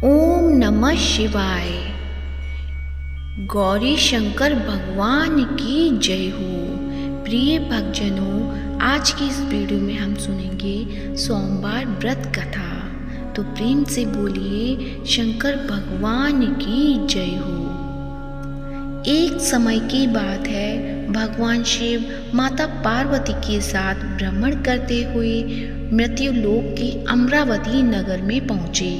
ओम नमः शिवाय। गौरी शंकर भगवान की जय हो। प्रिय भक्तजनों, आज की इस वीडियो में हम सुनेंगे सोमवार व्रत कथा। तो प्रेम से बोलिए शंकर भगवान की जय हो। एक समय की बात है, भगवान शिव माता पार्वती के साथ भ्रमण करते हुए मृत्युलोक के अमरावती नगर में पहुँचे,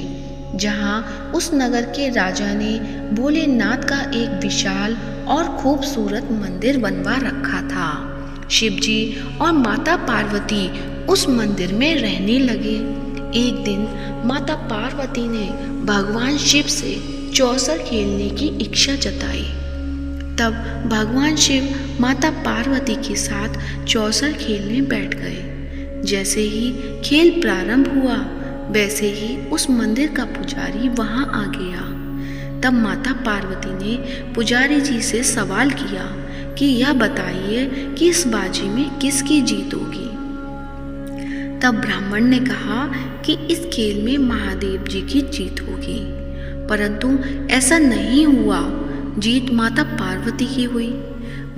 जहाँ उस नगर के राजा ने भोलेनाथ का एक विशाल और खूबसूरत मंदिर बनवा रखा था। शिवजी और माता पार्वती उस मंदिर में रहने लगे। एक दिन माता पार्वती ने भगवान शिव से चौसर खेलने की इच्छा जताई। तब भगवान शिव माता पार्वती के साथ चौसर खेलने बैठ गए। जैसे ही खेल प्रारंभ हुआ, वैसे ही उस मंदिर का पुजारी वहां आ गया। तब माता पार्वती ने पुजारी जी से सवाल किया कि यह बताइए कि इस बाजी में किसकी जीत होगी। तब ब्राह्मण ने कहा कि इस खेल में महादेव जी की जीत होगी, परंतु ऐसा नहीं हुआ। जीत माता पार्वती की हुई।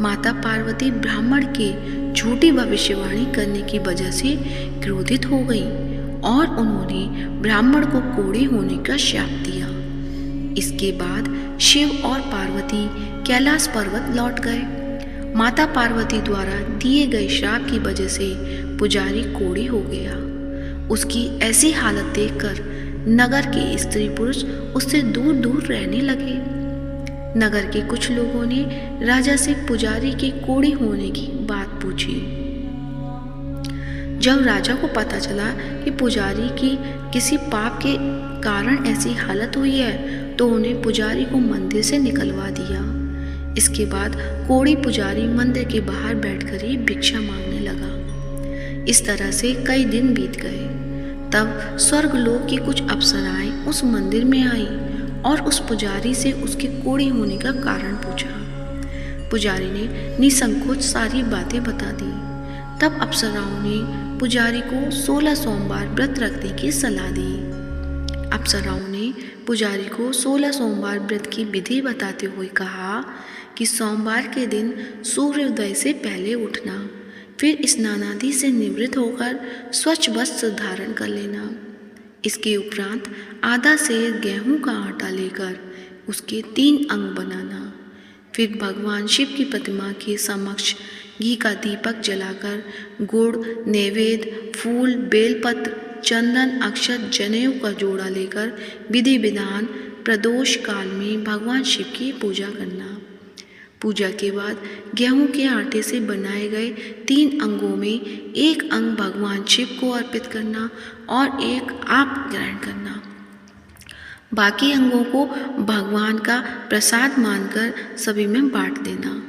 माता पार्वती ब्राह्मण के झूठी भविष्यवाणी करने की वजह से क्रोधित हो गई और उन्होंने ब्राह्मण को कोढ़े होने का श्राप दिया। इसके बाद शिव और पार्वती कैलाश पर्वत लौट गए। माता पार्वती द्वारा दिए गए श्राप की वजह से पुजारी कोढ़े हो गया। उसकी ऐसी हालत देखकर नगर के स्त्री पुरुष उससे दूर दूर रहने लगे। नगर के कुछ लोगों ने राजा से पुजारी के कोढ़े होने की बात पूछी। जब राजा को पता चला कि पुजारी की किसी पाप के कारण ऐसी हालत हुई है, तो उन्हें पुजारी को मंदिर से निकलवा दिया। इसके बाद कोढ़ी पुजारी मंदिर के बाहर बैठकर ही भिक्षा मांगने लगा। इस तरह से कई दिन बीत गए। तब स्वर्गलोक की कुछ अप्सराएं उस मंदिर में आईं और उस पुजारी से उसके कोढ़े होने का कारण पूछा। पुजारी ने निसंकोच सारी बातें बता दी। तब अप्सराओं ने पुजारी को 16 सोमवार व्रत रखने की सलाह दी। अप्सराओं ने पुजारी को 16 सोमवार व्रत की विधि बताते हुए कहा कि सोमवार के दिन सूर्योदय से पहले उठना, फिर स्नान आदि से निवृत्त होकर स्वच्छ वस्त्र धारण कर लेना। इसके उपरांत आधा सेर गेहूं का आटा लेकर उसके 3 अंग बनाना। फिर भगवान शिव की प्रतिमा के समक्ष घी का दीपक जलाकर गुड़, नैवेद्य, फूल, बेलपत्र, चंदन, अक्षत, जनेऊ का जोड़ा लेकर विधि विधान प्रदोष काल में भगवान शिव की पूजा करना। पूजा के बाद गेहूं के आटे से बनाए गए 3 अंगों में एक अंग भगवान शिव को अर्पित करना और एक आप ग्रहण करना। बाकी अंगों को भगवान का प्रसाद मानकर सभी में बांट देना।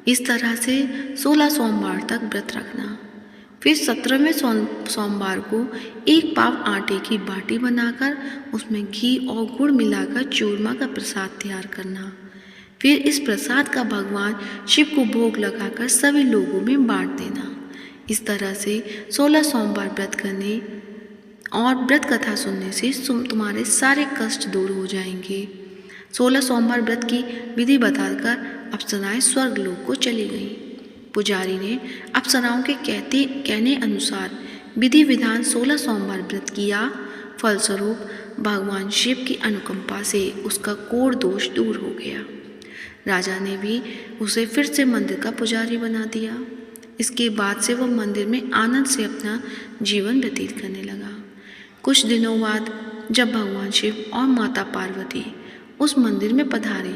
इस तरह से 16 सोमवार तक व्रत रखना। फिर 17वें सोमवार को एक पाव आटे की बाटी बनाकर उसमें घी और गुड़ मिलाकर चूरमा का प्रसाद तैयार करना। फिर इस प्रसाद का भगवान शिव को भोग लगाकर सभी लोगों में बांट देना। इस तरह से 16 सोमवार व्रत करने और व्रत कथा सुनने से तुम्हारे सारे कष्ट दूर हो जाएंगे। 16 सोमवार व्रत की विधि बताकर अप्सराएं स्वर्गलोक को चली गईं। पुजारी ने अप्सराओं के कहने अनुसार विधि विधान 16 सोमवार व्रत किया। फलस्वरूप भगवान शिव की अनुकंपा से उसका कोढ़ दोष दूर हो गया। राजा ने भी उसे फिर से मंदिर का पुजारी बना दिया। इसके बाद से वह मंदिर में आनंद से अपना जीवन व्यतीत करने लगा। कुछ दिनों बाद जब भगवान शिव और माता पार्वती उस मंदिर में पधारे,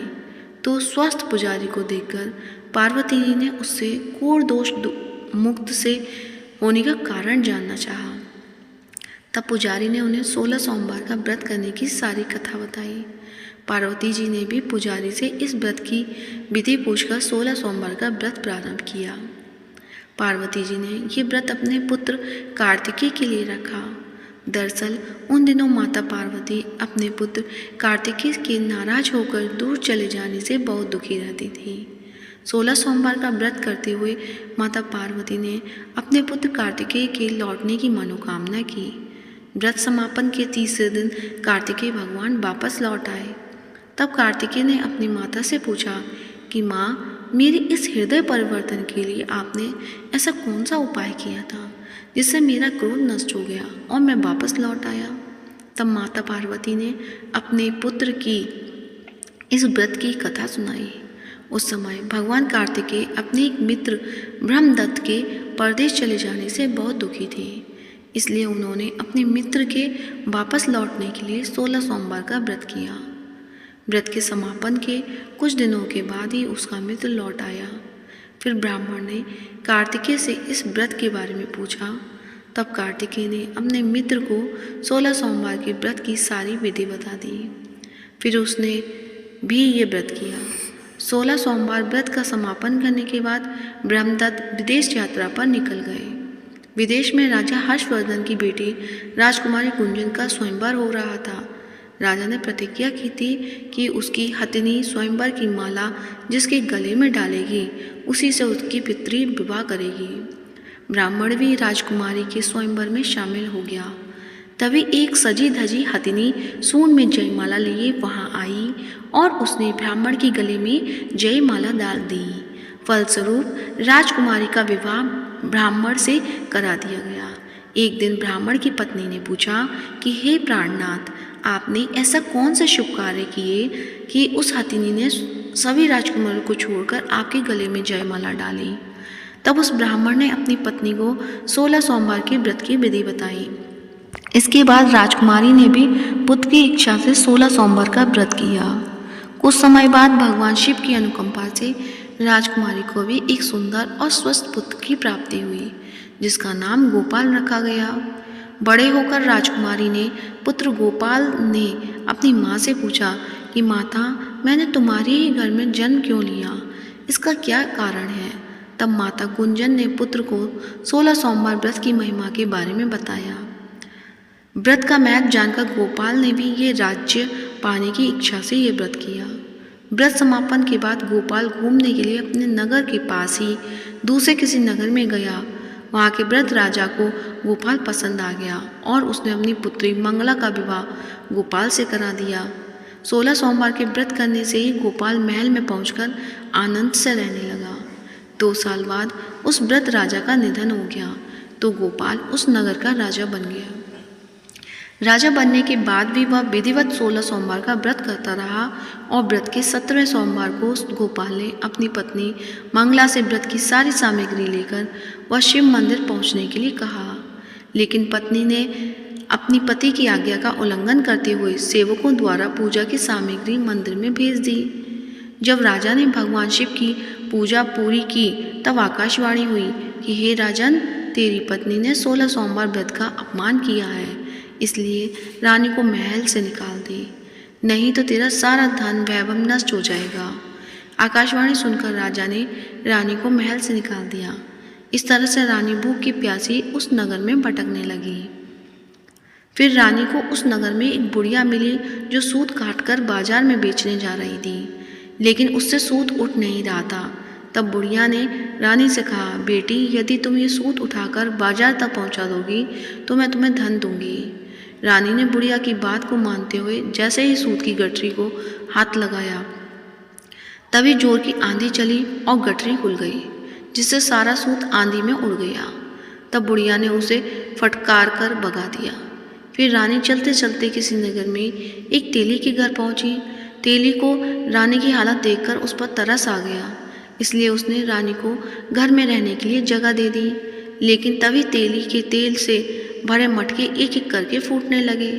तो स्वस्थ पुजारी को देखकर पार्वती जी ने उससे कोढ़ दोष मुक्त से होने का कारण जानना चाहा। तब पुजारी ने उन्हें 16 सोमवार का व्रत करने की सारी कथा बताई। पार्वती जी ने भी पुजारी से इस व्रत की विधि पूछकर 16 सोमवार का व्रत प्रारंभ किया। पार्वती जी ने ये व्रत अपने पुत्र कार्तिकेय के लिए रखा। दरअसल उन दिनों माता पार्वती अपने पुत्र कार्तिकेय के नाराज होकर दूर चले जाने से बहुत दुखी रहती थी। 16 सोमवार का व्रत करते हुए माता पार्वती ने अपने पुत्र कार्तिकेय के लौटने की मनोकामना की। व्रत समापन के तीसरे दिन कार्तिकेय भगवान वापस लौट आए। तब कार्तिकेय ने अपनी माता से पूछा कि माँ, मेरे इस हृदय परिवर्तन के लिए आपने ऐसा कौन सा उपाय किया था जिससे मेरा क्रोध नष्ट हो गया और मैं वापस लौट आया। तब माता पार्वती ने अपने पुत्र की इस व्रत की कथा सुनाई। उस समय भगवान कार्तिकेय अपने एक मित्र ब्रह्मदत्त के परदेश चले जाने से बहुत दुखी थे। इसलिए उन्होंने अपने मित्र के वापस लौटने के लिए 16 सोमवार का व्रत किया। व्रत के समापन के कुछ दिनों के बाद ही उसका मित्र लौट आया। फिर ब्राह्मण ने कार्तिकेय से इस व्रत के बारे में पूछा। तब कार्तिकेय ने अपने मित्र को 16 सोमवार के व्रत की सारी विधि बता दी। फिर उसने भी ये व्रत किया। 16 सोमवार व्रत का समापन करने के बाद ब्रह्मदत्त विदेश यात्रा पर निकल गए। विदेश में राजा हर्षवर्धन की बेटी राजकुमारी गुंजन का स्वयंवर हो रहा था। राजा ने प्रतिज्ञा की थी कि उसकी हथिनी स्वयंवर की माला जिसके गले में डालेगी उसी से उसकी पितृ विवाह करेगी। ब्राह्मण भी राजकुमारी के स्वयंवर में शामिल हो गया। तभी एक सजी धजी हथिनी सूंड में जयमाला लिए वहां आई और उसने ब्राह्मण के गले में जयमाला डाल दी। फलस्वरूप राजकुमारी का विवाह ब्राह्मण से करा दिया गया। एक दिन ब्राह्मण की पत्नी ने पूछा कि हे प्राणनाथ, आपने ऐसा कौन सा शुभ कार्य किए कि उस हथिनी ने सभी राजकुमारों को छोड़कर आपके गले में जयमाला डाली। तब उस ब्राह्मण ने अपनी पत्नी को 16 सोमवार के व्रत की विधि बताई। इसके बाद राजकुमारी ने भी पुत्र की इच्छा से 16 सोमवार का व्रत किया। कुछ समय बाद भगवान शिव की अनुकंपा से राजकुमारी को भी एक सुंदर और स्वस्थ पुत्र की प्राप्ति हुई, जिसका नाम गोपाल रखा गया। बड़े होकर राजकुमारी ने पुत्र गोपाल ने अपनी माँ से पूछा कि माता, मैंने तुम्हारे ही घर में जन्म क्यों लिया, इसका क्या कारण है। तब माता गुंजन ने पुत्र को 16 सोमवार व्रत की महिमा के बारे में बताया। व्रत का महत्व जानकर गोपाल ने भी ये राज्य पाने की इच्छा से ये व्रत किया। व्रत समापन के बाद गोपाल घूमने के लिए अपने नगर के पास ही दूसरे किसी नगर में गया। वहाँ के वृद्ध राजा को गोपाल पसंद आ गया और उसने अपनी पुत्री मंगला का विवाह गोपाल से करा दिया। 16 सोमवार के व्रत करने से ही गोपाल महल में पहुंचकर आनंद से रहने लगा। 2 साल बाद उस वृद्ध राजा का निधन हो गया तो गोपाल उस नगर का राजा बन गया। राजा बनने के बाद भी वह विधिवत 16 सोमवार का व्रत करता रहा और व्रत के 17वें सोमवार को गोपाल ने अपनी पत्नी मंगला से व्रत की सारी सामग्री लेकर वह शिव मंदिर पहुंचने के लिए कहा। लेकिन पत्नी ने अपनी पति की आज्ञा का उल्लंघन करते हुए सेवकों द्वारा पूजा की सामग्री मंदिर में भेज दी। जब राजा ने भगवान शिव की पूजा पूरी की तब आकाशवाणी हुई कि हे राजन, तेरी पत्नी ने 16 सोमवार व्रत का अपमान किया है, इसलिए रानी को महल से निकाल दे, नहीं तो तेरा सारा धन वैभव नष्ट हो जाएगा। आकाशवाणी सुनकर राजा ने रानी को महल से निकाल दिया। इस तरह से रानी भूख की प्यासी उस नगर में भटकने लगी। फिर रानी को उस नगर में एक बुढ़िया मिली जो सूत काटकर बाजार में बेचने जा रही थी, लेकिन उससे सूत उठ नहीं रहा था। तब बुढ़िया ने रानी से कहा, बेटी, यदि तुम ये सूत उठाकर बाजार तक पहुंचा दोगी तो मैं तुम्हें धन दूंगी। रानी ने बुढ़िया की बात को मानते हुए जैसे ही सूत की गठरी को हाथ लगाया तभी जोर की आंधी चली और गठरी खुल गई, जिससे सारा सूत आंधी में उड़ गया। तब बुढ़िया ने उसे फटकार कर भगा दिया। फिर रानी चलते चलते किसी नगर में एक तेली के घर पहुंची। तेली को रानी की हालत देखकर उस पर तरस आ गया, इसलिए उसने रानी को घर में रहने के लिए जगह दे दी। लेकिन तभी तेली के तेल से भरे मटके एक एक करके फूटने लगे।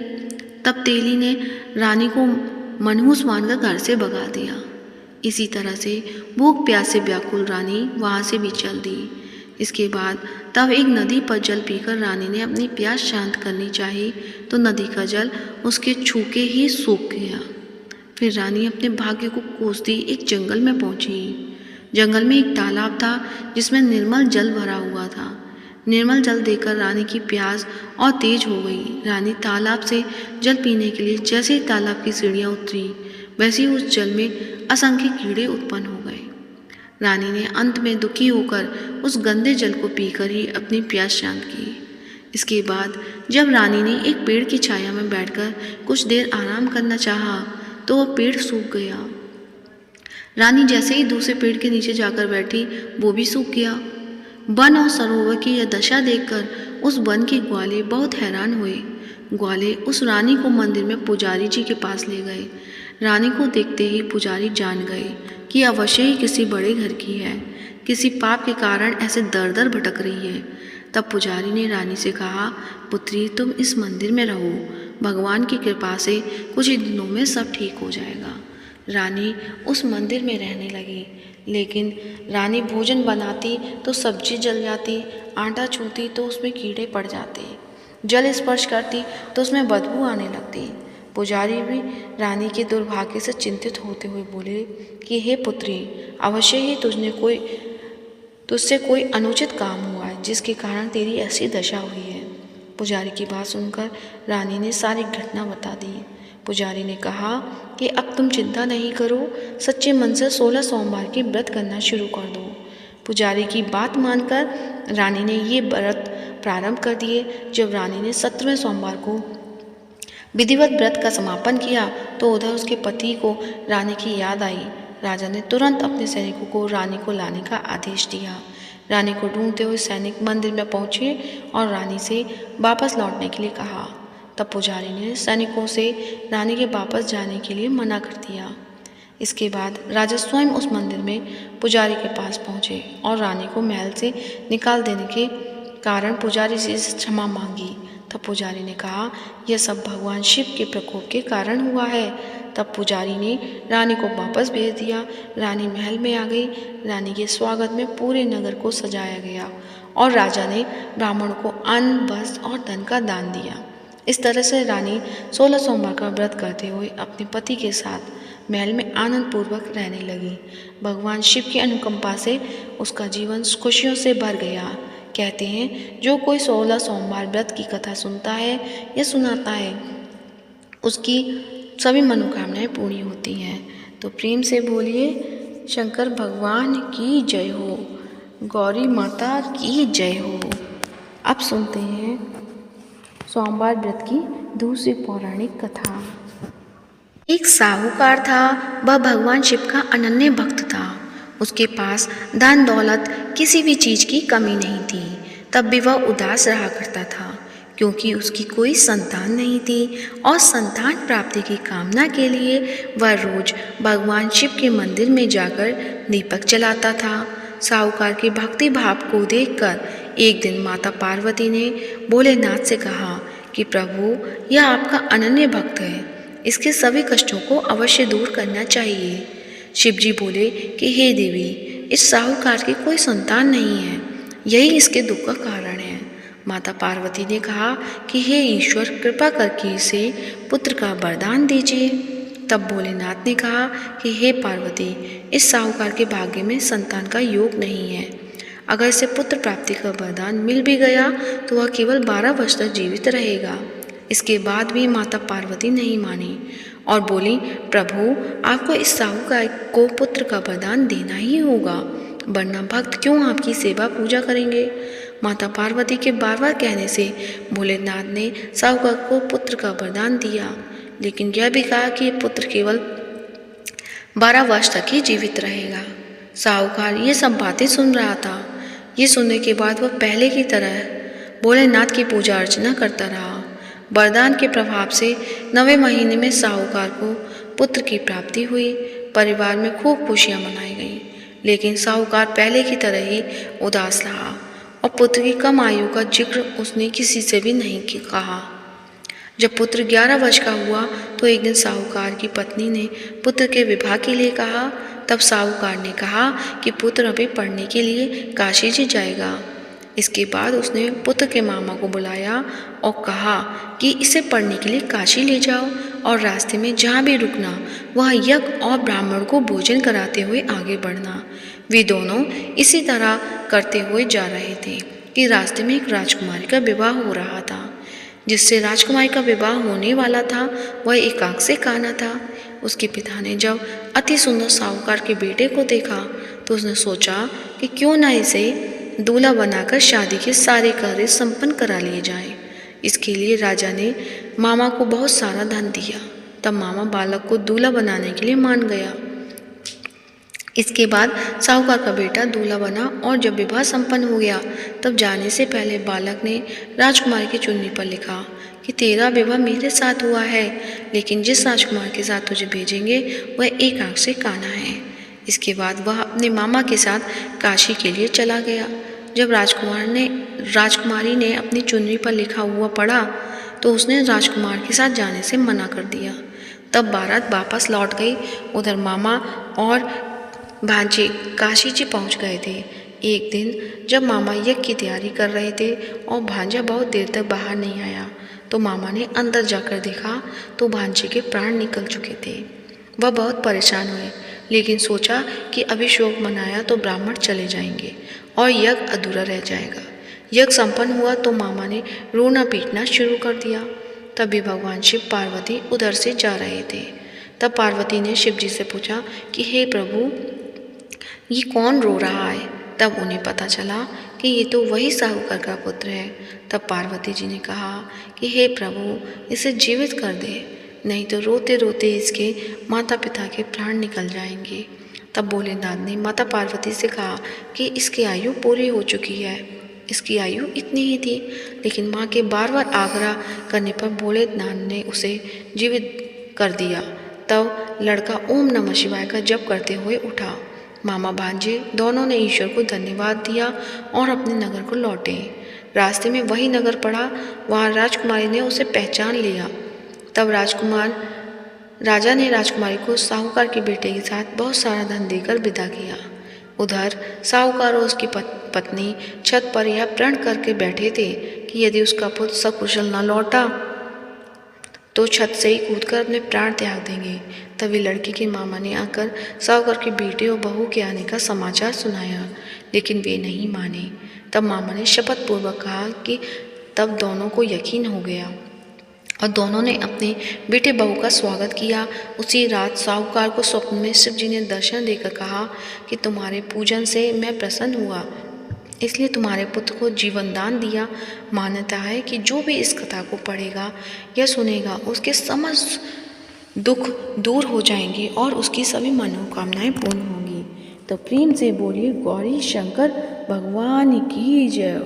तब तेली ने रानी को मनहूस मानकर घर से भगा दिया। इसी तरह से भूख प्यास से व्याकुल रानी वहाँ से भी चल दी। इसके बाद तब एक नदी पर जल पीकर रानी ने अपनी प्यास शांत करनी चाहिए तो नदी का जल उसके छूके ही सूख गया। फिर रानी अपने भाग्य को कोसती एक जंगल में पहुंची। जंगल में एक तालाब था जिसमें निर्मल जल भरा हुआ था। निर्मल जल देखकर रानी की प्यास और तेज हो गई। रानी तालाब से जल पीने के लिए जैसे ही तालाब की सीढ़ियाँ उतरी वैसे ही उस जल में असंख्य कीड़े उत्पन्न हो गए। रानी ने अंत में दुखी होकर उस गंदे जल को पीकर ही अपनी प्यास शांत की। इसके बाद जब रानी ने एक पेड़ की छाया में बैठकर कुछ देर आराम करना चाहा तो वह पेड़ सूख गया। रानी जैसे ही दूसरे पेड़ के नीचे जाकर बैठी, वो भी सूख गया। वन और सरोवर की यह दशा देखकर उस वन के ग्वाले बहुत हैरान हुए। ग्वाले उस रानी को मंदिर में पुजारी जी के पास ले गए। रानी को देखते ही पुजारी जान गए कि अवश्य ही किसी बड़े घर की है, किसी पाप के कारण ऐसे दर दर भटक रही है। तब पुजारी ने रानी से कहा, पुत्री तुम इस मंदिर में रहो, भगवान की कृपा से कुछ ही दिनों में सब ठीक हो जाएगा। रानी उस मंदिर में रहने लगी, लेकिन रानी भोजन बनाती तो सब्जी जल जाती, आटा छूती तो उसमें कीड़े पड़ जाते, जल स्पर्श करती तो उसमें बदबू आने लगती। पुजारी भी रानी के दुर्भाग्य से चिंतित होते हुए बोले कि हे पुत्री, अवश्य ही तुझसे कोई अनुचित काम हुआ है जिसके कारण तेरी ऐसी दशा हुई है। पुजारी की बात सुनकर रानी ने सारी घटना बता दी। पुजारी ने कहा कि अब तुम चिंता नहीं करो, सच्चे मन से 16 सोमवार की व्रत करना शुरू कर दो। पुजारी की बात मानकर रानी ने ये व्रत प्रारंभ कर दिए। जब रानी ने 17वें सोमवार को विधिवत व्रत का समापन किया तो उधर उसके पति को रानी की याद आई। राजा ने तुरंत अपने सैनिकों को रानी को लाने का आदेश दिया। रानी को ढूंढते हुए सैनिक मंदिर में पहुंचे और रानी से वापस लौटने के लिए कहा। तब पुजारी ने सैनिकों से रानी के वापस जाने के लिए मना कर दिया। इसके बाद राजा स्वयं उस मंदिर में पुजारी के पास पहुंचे और रानी को महल से निकाल देने के कारण पुजारी से क्षमा मांगी। तब पुजारी ने कहा, यह सब भगवान शिव के प्रकोप के कारण हुआ है। तब पुजारी ने रानी को वापस भेज दिया। रानी महल में आ गई। रानी के स्वागत में पूरे नगर को सजाया गया और राजा ने ब्राह्मण को अन्न, वस्त्र और धन का दान दिया। इस तरह से रानी 16 सोमवार का व्रत करते हुए अपने पति के साथ महल में आनंद पूर्वक रहने लगी। भगवान शिव की अनुकंपा से उसका जीवन खुशियों से भर गया। कहते हैं, जो कोई 16 सोमवार व्रत की कथा सुनता है या सुनाता है, उसकी सभी मनोकामनाएं पूरी होती हैं। तो प्रेम से बोलिए, शंकर भगवान की जय हो, गौरी माता की जय हो। अब सुनते हैं सोमवार व्रत की दूसरी पौराणिक कथा। एक साहूकार था। वह भगवान शिव का अनन्य भक्त था। उसके पास धन दौलत किसी भी चीज़ की कमी नहीं थी। तब भी वह उदास रहा करता था, क्योंकि उसकी कोई संतान नहीं थी और संतान प्राप्ति की कामना के लिए वह रोज भगवान शिव के मंदिर में जाकर दीपक जलाता था। साहूकार के भक्ति भाव को देखकर एक दिन माता पार्वती ने भोलेनाथ से कहा कि प्रभु, यह आपका अनन्य भक्त है, इसके सभी कष्टों को अवश्य दूर करना चाहिए। शिव जी बोले कि हे देवी, इस साहूकार की कोई संतान नहीं है, यही इसके दुख का कारण है। माता पार्वती ने कहा कि हे ईश्वर, कृपा करके इसे पुत्र का वरदान दीजिए। तब भोलेनाथ ने कहा कि हे पार्वती, इस साहूकार के भाग्य में संतान का योग नहीं है। अगर इसे पुत्र प्राप्ति का वरदान मिल भी गया तो वह केवल 12 वर्ष तक जीवित रहेगा। इसके बाद भी माता पार्वती नहीं मानी और बोली, प्रभु, आपको इस साहूकार को पुत्र का वरदान देना ही होगा, वरना भक्त क्यों आपकी सेवा पूजा करेंगे। माता पार्वती के बार बार कहने से भोलेनाथ ने साहूकार को पुत्र का वरदान दिया, लेकिन यह भी कहा कि पुत्र केवल 12 वर्ष तक ही जीवित रहेगा। साहूकार ये सब बातें सुन रहा था। ये सुनने के बाद वह पहले की तरह भोलेनाथ की पूजा अर्चना करता रहा। वरदान के प्रभाव से 9वें महीने में साहूकार को पुत्र की प्राप्ति हुई। परिवार में खूब खुशियां मनाई गईं, लेकिन साहूकार पहले की तरह ही उदास रहा और पुत्र की कम आयु का जिक्र उसने किसी से भी नहीं कहा। जब पुत्र 11 वर्ष का हुआ तो एक दिन साहूकार की पत्नी ने पुत्र के विवाह के लिए कहा। तब साहूकार ने कहा कि पुत्र अभी पढ़ने के लिए काशी जी जाएगा। इसके बाद उसने पुत्र के मामा को बुलाया और कहा कि इसे पढ़ने के लिए काशी ले जाओ और रास्ते में जहाँ भी रुकना वह यज्ञ और ब्राह्मण को भोजन कराते हुए आगे बढ़ना। वे दोनों इसी तरह करते हुए जा रहे थे कि रास्ते में एक राजकुमारी का विवाह हो रहा था। जिससे राजकुमारी का विवाह होने वाला था वह एक आंख से काना था। उसके पिता ने जब अति सुंदर साहूकार के बेटे को देखा तो उसने सोचा कि क्यों न इसे दूल्हा बनाकर शादी के सारे कार्य संपन्न करा लिए जाएं। इसके लिए राजा ने मामा को बहुत सारा धन दिया। तब मामा बालक को दूल्हा बनाने के लिए मान गया। इसके बाद साहूकार का बेटा दूल्हा बना और जब विवाह संपन्न हो गया तब जाने से पहले बालक ने राजकुमारी की चुन्नी पर लिखा कि तेरा विवाह मेरे साथ हुआ है, लेकिन जिस राजकुमार के साथ तुझे भेजेंगे वह एक आंख से काना है। इसके बाद वह अपने मामा के साथ काशी के लिए चला गया। जब राजकुमारी ने अपनी चुन्नी पर लिखा हुआ पढ़ा तो उसने राजकुमार के साथ जाने से मना कर दिया। तब बारात वापस लौट गई। उधर मामा और भांजे काशी जी पहुंच गए थे। एक दिन जब मामा यज्ञ की तैयारी कर रहे थे और भांजा बहुत देर तक बाहर नहीं आया तो मामा ने अंदर जाकर देखा तो भांजे के प्राण निकल चुके थे। वह बहुत परेशान हुए, लेकिन सोचा कि अभी शोक मनाया तो ब्राह्मण चले जाएंगे और यज्ञ अधूरा रह जाएगा। यज्ञ संपन्न हुआ तो मामा ने रोना पीटना शुरू कर दिया। तभी भगवान शिव पार्वती उधर से जा रहे थे। तब पार्वती ने शिव जी से पूछा कि हे प्रभु, ये कौन रो रहा है? तब उन्हें पता चला कि ये तो वही साहूकार का पुत्र है। तब पार्वती जी ने कहा कि हे प्रभु, इसे जीवित कर दे, नहीं तो रोते रोते इसके माता पिता के प्राण निकल जाएंगे। तब भोलेनाथ ने माता पार्वती से कहा कि इसकी आयु पूरी हो चुकी है। इसकी आयु इतनी ही थी, लेकिन माँ के बार बार आग्रह करने पर भोलेनाथ ने उसे जीवित कर दिया। तब लड़का ओम नमः शिवाय का जप करते हुए उठा। मामा भांजे दोनों ने ईश्वर को धन्यवाद दिया और अपने नगर को लौटे। रास्ते में वही नगर पड़ा, वहाँ राजकुमारी ने उसे पहचान लिया। तब राजा ने राजकुमारी को साहूकार के बेटे के साथ बहुत सारा धन देकर विदा किया। उधर साहूकार और उसकी पत्नी छत पर यह प्रण करके बैठे थे कि यदि उसका पुत्र सकुशल न लौटा तो छत से ही कूदकर अपने प्राण त्याग देंगे। तभी लड़की के मामा ने आकर साहूकार के बेटे और बहू के आने का समाचार सुनाया, लेकिन वे नहीं माने। तब मामा ने शपथ पूर्वक कहा कि तब दोनों को यकीन हो गया और दोनों ने अपने बेटे बहू का स्वागत किया। उसी रात साहूकार को स्वप्न में शिव जी ने दर्शन देकर कहा कि तुम्हारे पूजन से मैं प्रसन्न हुआ, इसलिए तुम्हारे पुत्र को जीवन दान दिया। मान्यता है कि जो भी इस कथा को पढ़ेगा या सुनेगा उसके समस्त दुख दूर हो जाएंगे और उसकी सभी मनोकामनाएं पूर्ण होंगी। तो प्रेम से बोलिए गौरी शंकर भगवान की जय।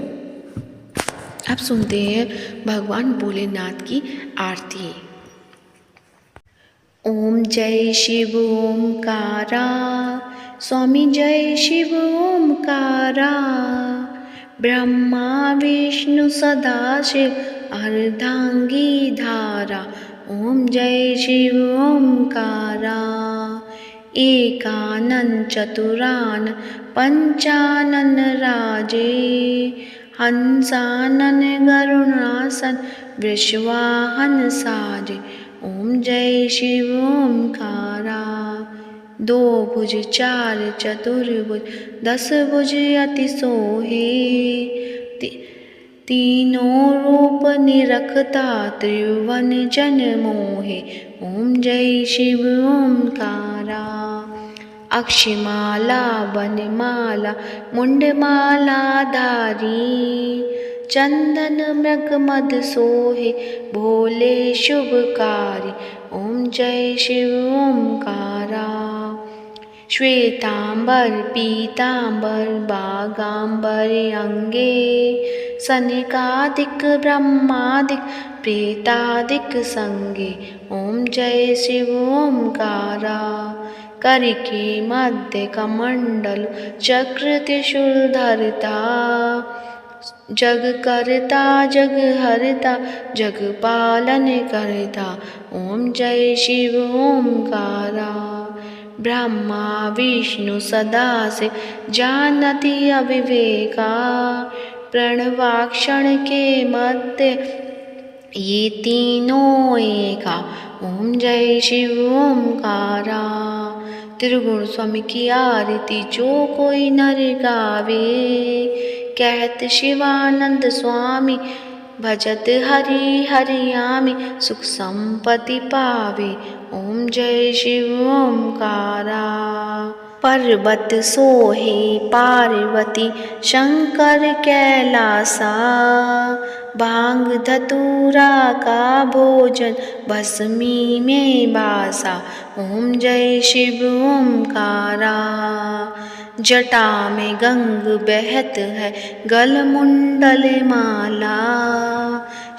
अब सुनते हैं भगवान भोलेनाथ की आरती। ओम जय शिव ओमकारा, स्वामी जय शिव ओमकारा, ब्रह्मा विष्णु सदाशिव अर्धांगी धारा। ओम जय शिव ओमकारा, एकानन चतुरान पंचानन राजे, हंसानन गरुणासन वृषवाहन साजे। ओम जय शिव ओमकारा, दो भुज चार चतुर्भुज दस भुज अति सोहे, तीनों रूप निरखता त्रिभुवन जन मोहे। ओम जय शिव ओमकारा, अक्षमाला वनमाला मुंडमाला धारी, चंदन मृग मद सोहे भोले शुभकारी। ओम जय शिव ओमकारा, श्वेतांबर पीतांबर बागांबर अंगे, सनकादिक ब्रह्मादिक प्रेतादिक संगे। ओम जय शिव ओमकारा, करके मध्य कमंडल चक्र त्रिशूल धरता, जग करता जग हरता जग पालन करता। ओम जय शिव ओमकारा, ब्रह्मा विष्णु सदा से जानती अविवेका, प्रणवाक्षण के मध्य ये तीनों एका। ओम जय शिव ओमकारा, त्रिगुण स्वामी की आरती जो कोई नर गावे, कहत शिवानंद स्वामी भजत हरि हरियामी, सुख संपत्ति पावे। ओम जय शिव ओमकारा, पर्वत सोहे पार्वती शंकर कैलासा, भांग धतूरा का भोजन भस्मी में बासा। ओम जय शिव ओमकारा। जटा में गंग बहत है गल मुंडल माला,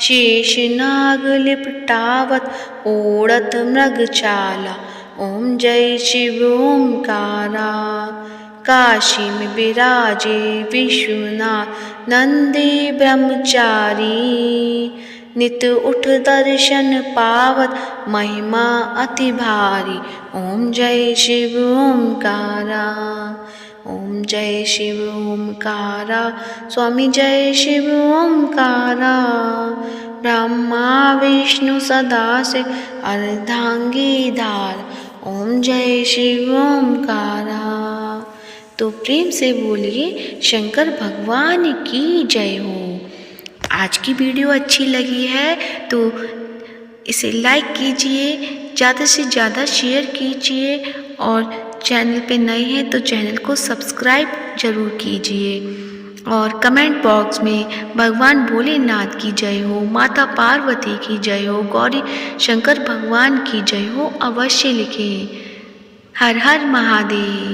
शेष नाग लिपटावत ओढ़त मृग चाला। ओम जय शिव ओमकारा। काशी में विराजे विश्वनाथ नंदी ब्रह्मचारी, नित उठ दर्शन पावत महिमा अति भारी। ओम जय शिव ओमकारा। ओम जय शिव ओमकारा। स्वामी जय शिव ओमकारा। ब्रह्मा विष्णु सदा शिव अर्धांगी धार। ओम जय शिव ओमकारा। तो प्रेम से बोलिए शंकर भगवान की जय हो। आज की वीडियो अच्छी लगी है तो इसे लाइक कीजिए, ज़्यादा से ज़्यादा शेयर कीजिए और चैनल पे नए हैं तो चैनल को सब्सक्राइब जरूर कीजिए। और कमेंट बॉक्स में भगवान भोलेनाथ की जय हो, माता पार्वती की जय हो, गौरी शंकर भगवान की जय हो अवश्य लिखें। हर हर महादेव।